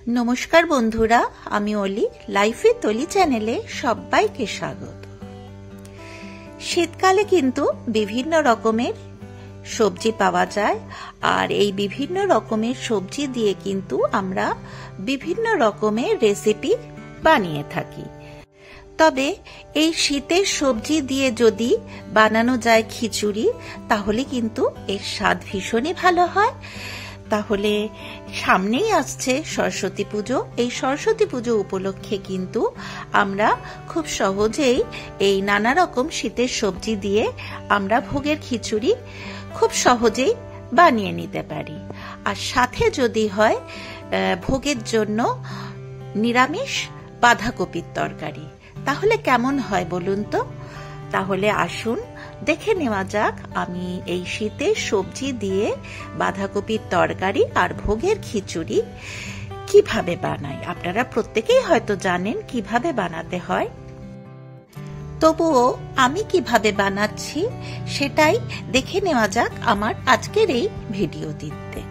নমস্কার বন্ধুরা, আমি অলি। লাইফে তলি চ্যানেলে সবাইকে স্বাগত। শীতকালে কিন্তু বিভিন্ন রকমের সবজি পাওয়া যায়, আর এই বিভিন্ন রকমের সবজি দিয়ে কিন্তু আমরা বিভিন্ন রকমের রেসিপি বানিয়ে থাকি। তবে এই শীতের সবজি দিয়ে যদি বানানো যায় খিচুড়ি, তাহলে কিন্তু এর স্বাদ ভীষণই ভালো হয়। তাহলে সামনেই আসছে সরস্বতী পুজো। এই সরস্বতী পুজো উপলক্ষে কিন্তু আমরা খুব সহজেই এই নানা রকম শীতের সবজি দিয়ে আমরা ভোগের খিচুড়ি খুব সহজেই বানিয়ে নিতে পারি। আর সাথে যদি হয় ভোগের জন্য নিরামিষ বাঁধাকপির তরকারি, তাহলে কেমন হয় বলুন তো? তাহলে আসুন দেখে নেওয়া যাক আমি এই শীতের সবজি দিয়ে বাঁধাকপির তরকারি আর ভোগের খিচুড়ি কিভাবে বানাই। আপনারা প্রত্যেকেই হয়তো জানেন কিভাবে বানাতে হয়, তবুও আমি কিভাবে বানাচ্ছি সেটাই দেখে নেওয়া যাক আমার আজকের এই ভিডিওটিতে।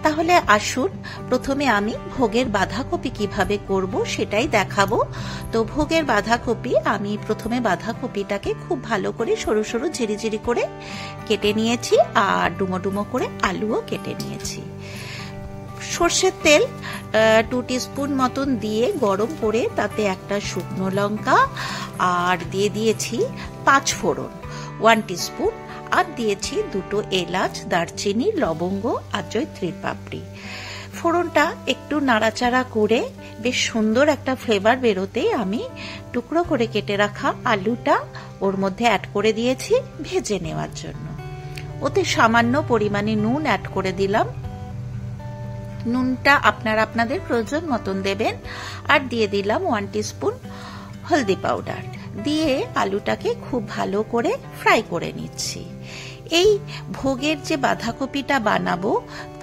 তাহলে আসুন প্রথমে আমি ভোগের বাঁধাকপি কিভাবে করব সেটাই দেখাবো। তো ভোগের বাঁধাকপি আমি প্রথমে বাঁধাকপিটাকে খুব ভালো করে সরু সরু ঝিরিঝিরি করে কেটে নিয়েছি, আর ডুমো ডুমো করে আলুও কেটে নিয়েছি। সর্ষের তেল 2 টিস্পুন মতন দিয়ে গরম করে তাতে একটা শুকনো লঙ্কা আর দিয়ে দিয়েছি 5 ফোড়ন 1 টিস্পুন, আর দিয়েছি 2 এলাচ, দারচিনি, লবঙ্গ আর জয়ত্রীর পাপড়ি। ফোড়নটা একটু নাড়াচাড়া করে বেশ সুন্দর একটা ফ্লেভার বেরোতে আমি টুকরো করে কেটে রাখা আলুটা ওর মধ্যে অ্যাড করে দিয়েছি ভেজে নেওয়ার জন্য। ওতে সামান্য পরিমাণে নুন অ্যাড করে দিলাম। নুনটা আপনারা আপনাদের প্রয়োজন মতন দেবেন। আর দিয়ে দিলাম 1 টিস্পুন হলদি পাউডার। দিয়ে আলুটাকে খুব ভালো করে ফ্রাই করে নিচ্ছি। এই ভোগের যে বাঁধাকপিটা বানাবো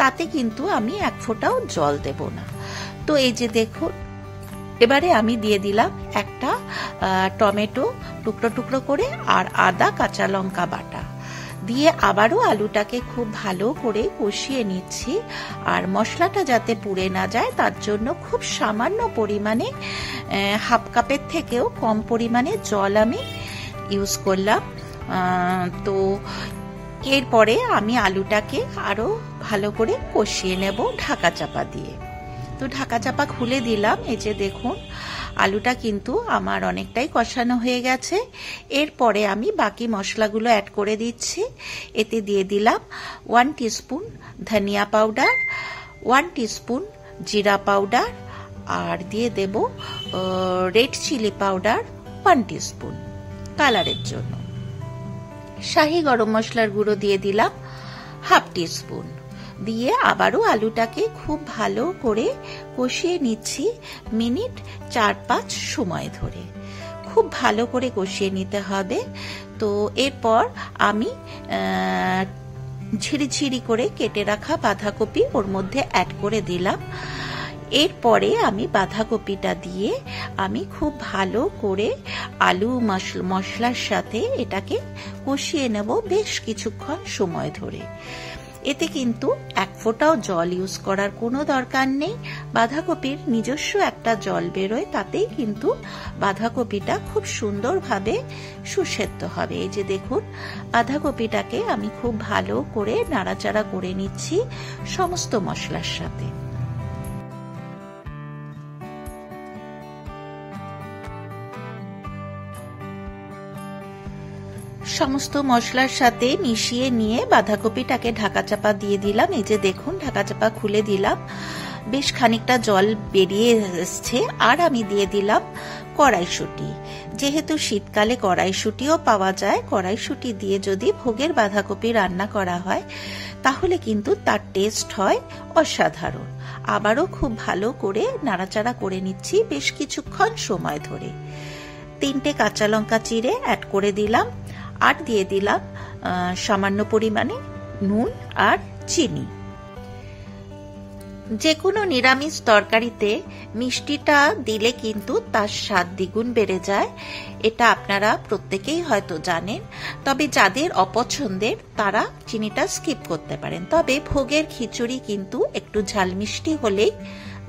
তাতে কিন্তু আমি 1 ফোঁটাও জল দেব না। তো এই যে দেখুন, এবারে আমি দিয়ে দিলাম একটা টমেটো টুকরো টুকরো করে আর আদা কাঁচা লঙ্কা বাটা দিয়ে আবারও আলুটাকে খুব ভালো করে কষিয়ে নিচ্ছি। আর মশলাটা যাতে পুড়ে না যায় তার জন্য খুব সামান্য পরিমাণে হাফ কাপের থেকেও কম পরিমাণে জল আমি ইউজ করলাম। তো এরপরে আমি আলুটাকে আরো ভালো করে কষিয়ে নেব ঢাকা চাপা দিয়ে। তো ঢাকা চাপা খুলে দিলাম। এই যে দেখুন আলুটা কিন্তু আমার অনেকটাই কষানো হয়ে গেছে। এরপরে আমি বাকি মশলাগুলো অ্যাড করে দিচ্ছি। এতে দিয়ে দিলাম 1 টিস্পুন ধনিয়া পাউডার, 1 টিস্পুন জিরা পাউডার, আর দিয়ে দেব রেড চিলি পাউডার 1 টিস্পুন কালারের জন্য। শাহি গরম মশলার গুঁড়ো দিয়ে দিলাম 1/2 টিস্পুন। দিয়ে আবারও আলুটাকে খুব ভালো করে কষিয়ে নিচ্ছি মিনিট 4-5 সময় ধরে। খুব ভালো করে কষিয়ে নিতে হবে। তো এরপর আমি ঝিরিঝিরি করে কেটে রাখা বাঁধাকপি ওর মধ্যে অ্যাড করে দিলাম। এরপরে আমি বাঁধাকপিটা দিয়ে আমি খুব ভালো করে আলু মশলার সাথে এটাকে কষিয়ে নেব বেশ কিছুক্ষণ সময় ধরে। এতে কিন্তু 1 ফোঁটাও জল ইউজ করার কোনো দরকার নেই। বাঁধাকপির নিজস্ব একটা জল বেরোয়, তাতেই কিন্তু বাঁধাকপিটা খুব সুন্দরভাবে সুসেদ্ধ হবে। এই যে দেখুন বাঁধাকপিটাকে আমি খুব ভালো করে নাড়াচাড়া করে নিচ্ছি সমস্ত মশলার সাথে। সমস্ত মশলার সাথে মিশিয়ে নিয়ে বাঁধাকপিটাকে ঢাকা চাপা দিয়ে দিলাম। এই যে দেখুন ঢাকা চাপা খুলে দিলাম, বেশ খানিকটা জল বেরিয়ে এসছে। আর আমি দিয়ে দিলাম কড়াইশুঁটি। যেহেতু শীতকালে কড়াইশুঁটিও পাওয়া যায়, কড়াইশুঁটি দিয়ে যদি ভোগের বাঁধাকপি রান্না করা হয় তাহলে কিন্তু তার টেস্ট হয় অসাধারণ। আবারও খুব ভালো করে নাড়াচাড়া করে নিচ্ছি বেশ কিছুক্ষণ সময় ধরে। 3টে কাঁচা লঙ্কা চিড়ে অ্যাড করে দিলাম, আর দিয়ে দিলাম সামান্য পরিমাণে নুন আর চিনি। যে কোনো নিরামিষ তরকারিতে মিষ্টিটা দিলে কিন্তু তার স্বাদ দ্বিগুণ বেড়ে যায়। এটা আপনারা প্রত্যেকেই হয়তো জানেন। তবে যাদের অপছন্দের তারা চিনিটা স্কিপ করতে পারেন। তবে ভোগের খিচুড়ি কিন্তু একটু ঝাল মিষ্টি হলেই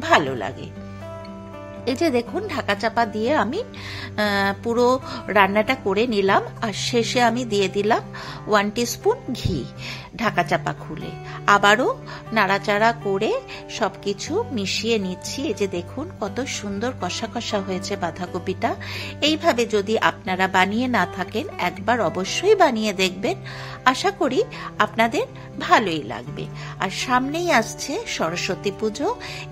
ভালো লাগে। এই যে দেখুন, ঢাকা চাপা দিয়ে আমি পুরো রান্নাটা করে নিলাম, আর শেষে আমি দিয়ে দিলাম 1 টিস্পুন ঘি। ঢাকা চাপা খুলে আবারও নাড়াচাড়া করে সবকিছু মিশিয়ে নিচ্ছি। এই যে দেখুন কত সুন্দর কষা কষা হয়েছে বাঁধাকপিটা। এইভাবে যদি আপনারা বানিয়ে না থাকেন, একবার অবশ্যই বানিয়ে দেখবেন, আশা করি আপনাদের ভালোই লাগবে। আর সামনেই আসছে সরস্বতী পুজো।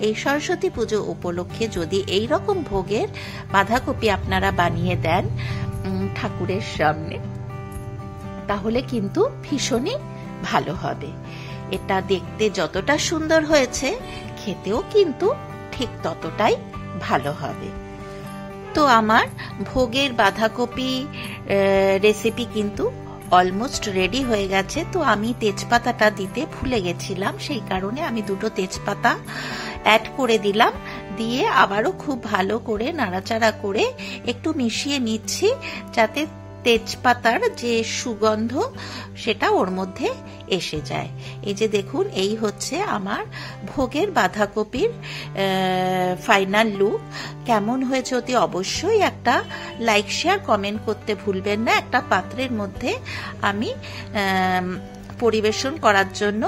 এই সরস্বতী পুজো উপলক্ষে যদি এই রকম ভোগের বাঁধাকপি আপনারা বানিয়ে দেন ঠাকুরের সামনে, তাহলে কিন্তু ভীষণই ভালো হবে। এটা দেখতে যতটা সুন্দর হয়েছে, খেতেও কিন্তু ঠিক ততটাই ভালো হবে। তো আমার ভোগের বাঁধাকপি রেসিপি কিন্তু অলমোস্ট রেডি হয়ে গেছে। তো আমি তেজপাতাটা দিতে ভুলে গেছিলাম, সেই কারণে আমি 2টো তেজপাতা অ্যাড করে দিলাম। দিয়ে আবারও খুব ভালো করে নাড়াচাড়া করে একটু মিশিয়ে নিচ্ছি, যাতে তেজপাতার যে সুগন্ধ সেটা ওর মধ্যে এসে যায়। এই যে দেখুন, এই হচ্ছে আমার ভোগের বাঁধাকপির ফাইনাল লুক। কেমন হয়েছে অতি অবশ্যই একটা লাইক, শেয়ার, কমেন্ট করতে ভুলবেন না। একটা পাত্রের মধ্যে আমি পরিবেশন করার জন্য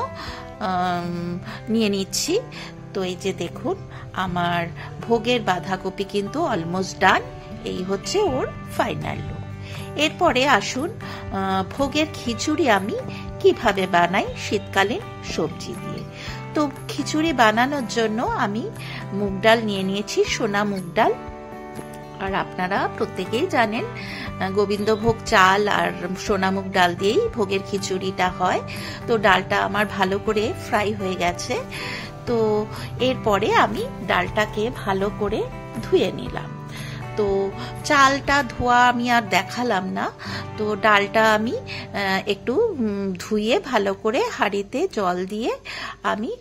নিয়ে নিচ্ছি। তো এই যে দেখুন, আমার ভোগের বাঁধাকপি কিন্তু অলমোস্ট ডান। এই হচ্ছে ওর ফাইনাল লুক। এরপরে আসুন ভোগের খিচুড়ি আমি কিভাবে বানাই শীতকালীন সবজি দিয়ে। তো খিচুড়ি বানানোর জন্য আমি মুগ ডাল নিয়ে নিয়েছি, সোনা মুগ ডাল। আর আপনারা প্রত্যেকেই জানেন গোবিন্দভোগ চাল আর সোনা মুগ ডাল দিয়েই ভোগের খিচুড়িটা হয়। তো ডালটা আমার ভালো করে ফ্রাই হয়ে গেছে। তো এরপরে আমি ডালটাকে ভালো করে ধুয়ে নিলাম। তো চালটা ধোয়া আমি আর দেখালাম না। তো ডালটা আমি একটু ধুয়ে ভালো করে হাঁড়িতে জল দিয়ে আমি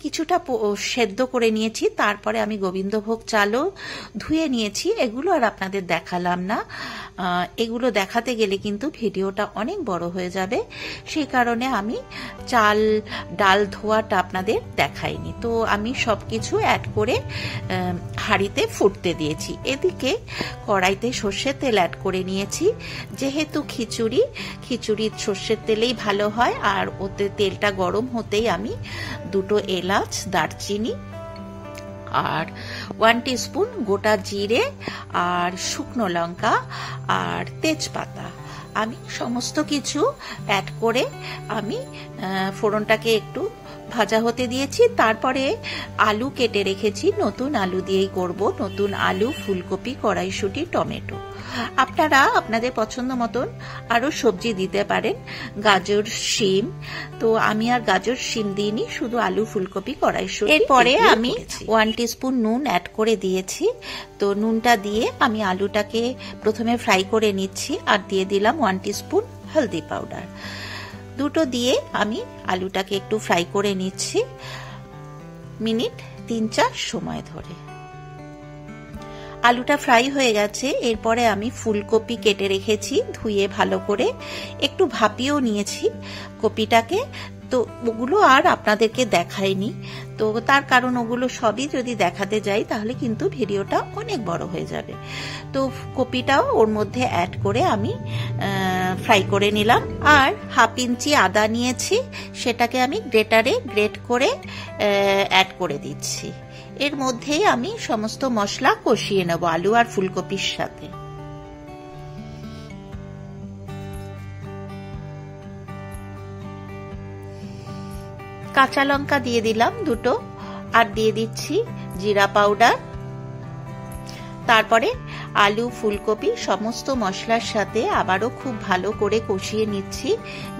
কিছুটা সেদ্ধ করে নিয়েছি। তারপরে আমি গোবিন্দভোগ চালও ধুয়ে নিয়েছি। এগুলো আর আপনাদের দেখালাম না, এগুলো দেখাতে গেলে কিন্তু ভিডিওটা অনেক বড় হয়ে যাবে, সেই কারণে আমি ডাল ধোয়াটা আপনাদের দেখাইনি। তো আমি সবকিছু অ্যাড করে হাঁড়িতে ফুটতে দিয়েছি। এদিকে কড়াইতে সর্ষের তেল অ্যাড করে নিয়েছি। যেহেতু খিচুড়ির সর্ষের তেলেই ভালো হয়, আর ওতে তেলটা গরম হতেই আমি 2টো এলাচ, দারচিনি আর 1 টিস্পুন গোটা জিরে আর শুকনো লঙ্কা আর তেজপাতা আমি সমস্ত কিছু অ্যাড করে আমি ফোড়নটাকে একটু ভাজা হতে দিয়েছি। তারপরে আলু কেটে রেখেছি, নতুন আলু দিয়েই করব। নতুন আলু, ফুলকপি, কড়াইশুঁটি, টমেটো। আপনারা আপনাদের পছন্দ মতন আরো সবজি দিতে পারেন, গাজর, শিম। তো আমি আর গাজর, শিম দিইনি, শুধু আলু, ফুলকপি, কড়াইশুঁটি। এরপরে আমি 1 টিস্পুন নুন অ্যাড করে দিয়েছি। তো নুনটা দিয়ে আমি আলুটাকে প্রথমে ফ্রাই করে নিচ্ছি, আর দিয়ে দিলাম 1 টিস্পুন হলদি পাউডার। 2টো দিয়ে আমি আলুটাকে একটু ফ্রাই করে নিচ্ছি মিনিট 3-4 সময় ধরে। আলুটা ফ্রাই হয়ে গেছে। এরপরে আমি ফুলকপি কেটে রেখেছি, ধুয়ে ভালো করে একটু ভাপিয়েও নিয়েছি কপিটাকে। তো ওগুলো আর আপনাদেরকে দেখাইনি, তো তার কারণ ওগুলো সবই যদি দেখাতে যাই তাহলে কিন্তু ভিডিওটা অনেক বড় হয়ে যাবে। তো কপিটাও ওর মধ্যে অ্যাড করে আমি ফ্রাই করে নিলাম। আর 1/2 ইঞ্চি আদা নিয়েছি, সেটাকে আমি গ্রেটারে গ্রেট করে অ্যাড করে দিচ্ছি। এর মধ্যেই আমি সমস্ত মশলা কষিয়ে নেব আলু আর ফুলকপির সাথে। কাঁচা লঙ্কা দিয়ে দিলাম 2টো, আর দিয়ে দিচ্ছি জিরা পাউডার। তারপরে আলু, ফুলকপি সমস্ত মশলার সাথে আবারও খুব ভালো করে কষিয়ে নিচ্ছি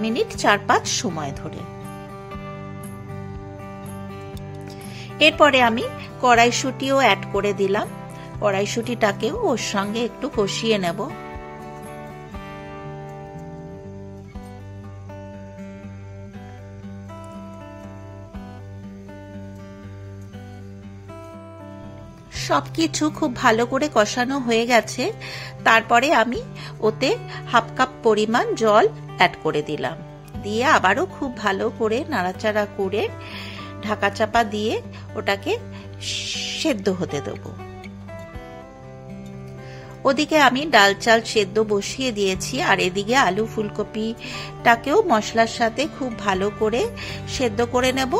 মিনিট 4-5 সময় ধরে। এরপরে আমি কড়াইশুঁটিও অ্যাড করে দিলাম। কড়াইশুঁটিটাকেও ওর সঙ্গে একটু কষিয়ে নেব। সবকিছু খুব ভালো করে কষানো হয়ে গেছে। তারপরে আমি ওতে 1/2 কাপ পরিমাণ জল অ্যাড করে দিলাম। দিয়ে আবারও খুব ভালো করে নাড়াচাড়া করে ঢাকা চাপা দিয়ে ওটাকে সেদ্ধ হতে দেবো। ওদিকে আমি ডাল চাল সেদ্ধ বসিয়ে দিয়েছি, আর এদিকে আলু ফুলকপিটাকেও মশলার সাথে খুব ভালো করে সেদ্ধ করে নেব।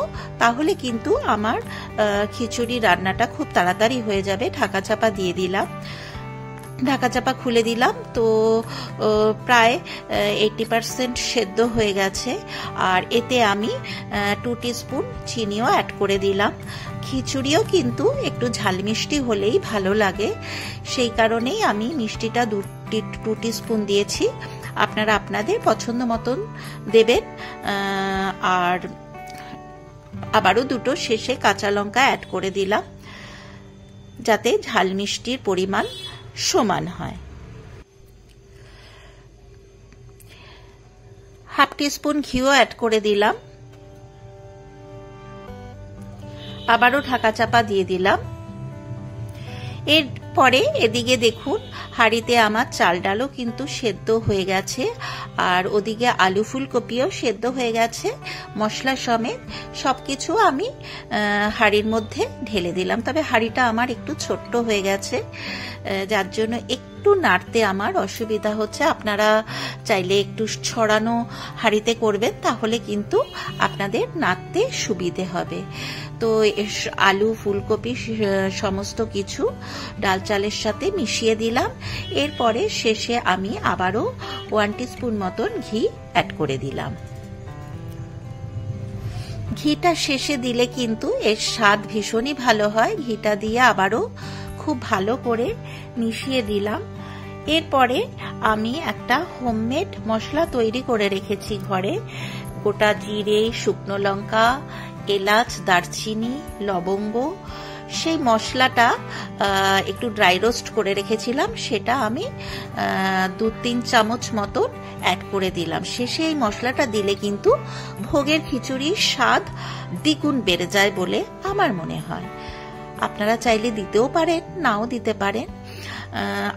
তাহলে কিন্তু আমার খিচুড়ি রান্নাটা খুব তাড়াতাড়ি হয়ে যাবে। ঢাকা চাপা দিয়ে দিলাম, ঢাকা চাপা খুলে দিলাম, তো প্রায় 80% সেদ্ধ হয়ে গেছে। আর এতে আমি 2 টিস্পুন চিনিও অ্যাড করে দিলাম। খিচুড়িও কিন্তু একটু ঝাল মিষ্টি হলেই ভালো লাগে, সেই কারণেই আমি মিষ্টিটা 2 টিস্পুন দিয়েছি। আপনারা আপনাদের পছন্দ মতন দেবেন। আর আবারও 2টো শেষে কাঁচা লঙ্কা অ্যাড করে দিলাম, যাতে ঝাল মিষ্টির পরিমাণ সমান হয়। 1/2 টিস্পুন ঘিও অ্যাড করে দিলাম, আবারও ঢাকা চাপা দিয়ে দিলাম। এরপরে এদিকে দেখুন হাঁড়িতে আমার চাল ডালও কিন্তু সেদ্ধ হয়ে গেছে, আর ওদিকে আলু ফুলকপিও সেদ্ধ হয়ে গেছে। মশলা সমেত সবকিছু আমি হাঁড়ির মধ্যে ঢেলে দিলাম। তবে হাঁড়িটা আমার একটু ছোট্ট হয়ে গেছে, যার জন্য একটু নাড়তে আমার অসুবিধা হচ্ছে। আপনারা চাইলে একটু ছড়ানো হাঁড়িতে করবেন, তাহলে কিন্তু আপনাদের নাড়তে সুবিধে হবে। তো আলু ফুলকপি সমস্ত কিছু ডাল চালের সাথে মিশিয়ে দিলাম। এরপরে শেষে আমি আবারও 1 টিস্পুন মতন ঘি অ্যাড করে দিলাম। ঘিটা শেষে দিলে কিন্তু এর স্বাদ ভীষণই ভালো হয়। ঘিটা দিয়ে আবারও খুব ভালো করে মিশিয়ে দিলাম। এরপরে আমি একটা হোমমেড মশলা তৈরি করে রেখেছি ঘরে। গোটা জিরে, শুকনো লঙ্কা, এলাচ, দারচিনি, লবঙ্গ, সেই মশলাটা একটু ড্রাই রোস্ট করে রেখেছিলাম, সেটা আমি 2-3 চামচ মতন অ্যাড করে দিলাম। শেষে এই মশলাটা দিলে কিন্তু ভোগের খিচুড়ির স্বাদ দ্বিগুণ বেড়ে যায় বলে আমার মনে হয়। আপনারা চাইলে দিতেও পারেন, নাও দিতে পারেন।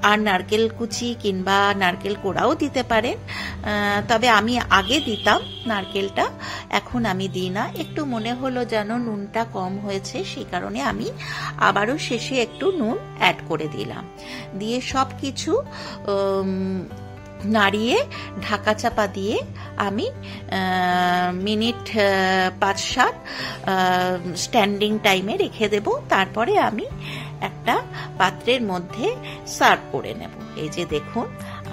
আর নারকেল কুচি কিংবা নারকেল কোড়াও দিতে পারেন। তবে আমি আগে দিতাম নারকেলটা, এখন আমি দিই না। একটু মনে হলো যেন নুনটা কম হয়েছে, সেই কারণে আমি আবারও শেষে একটু নুন অ্যাড করে দিলাম। দিয়ে সব কিছু নাড়িয়ে ঢাকা চাপা দিয়ে আমি মিনিট 5-7 স্ট্যান্ডিং টাইমে রেখে দেব। তারপরে আমি একটা পাত্রের মধ্যে সার্ভ করে নেব। এই যে দেখুন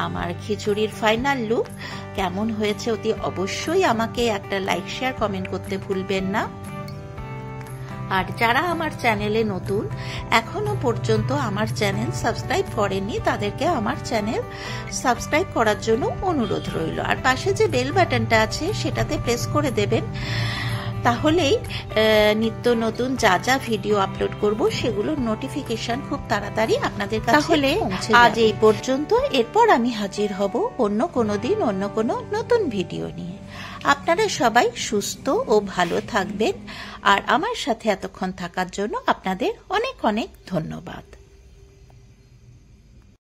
আমার খিচুড়ির ফাইনাল লুক কেমন হয়েছে, অতি অবশ্যই আমাকে একটা লাইক, শেয়ার, কমেন্ট করতে ভুলবেন না। আর যারা আমার চ্যানেলে নতুন, এখনো পর্যন্ত আমার চ্যানেল সাবস্ক্রাইব করেননি, তাদেরকে আমার চ্যানেল সাবস্ক্রাইব করার জন্য অনুরোধ রইল। আর পাশে যে বেল বাটনটা আছে সেটাতে প্রেস করে দেবেন, তাহলেই নিত্য নতুন যা যা ভিডিও আপলোড করব সেগুলোর নোটিফিকেশন খুব তাড়াতাড়ি আপনাদের কাছে তাহলে আজ এই পর্যন্ত। এরপর আমি হাজির হব অন্য কোনো দিন অন্য কোনো নতুন ভিডিও নিয়ে। আপনারা সবাই সুস্থ ও ভালো থাকবেন। আর আমার সাথে এতক্ষণ থাকার জন্য আপনাদের অনেক অনেক ধন্যবাদ।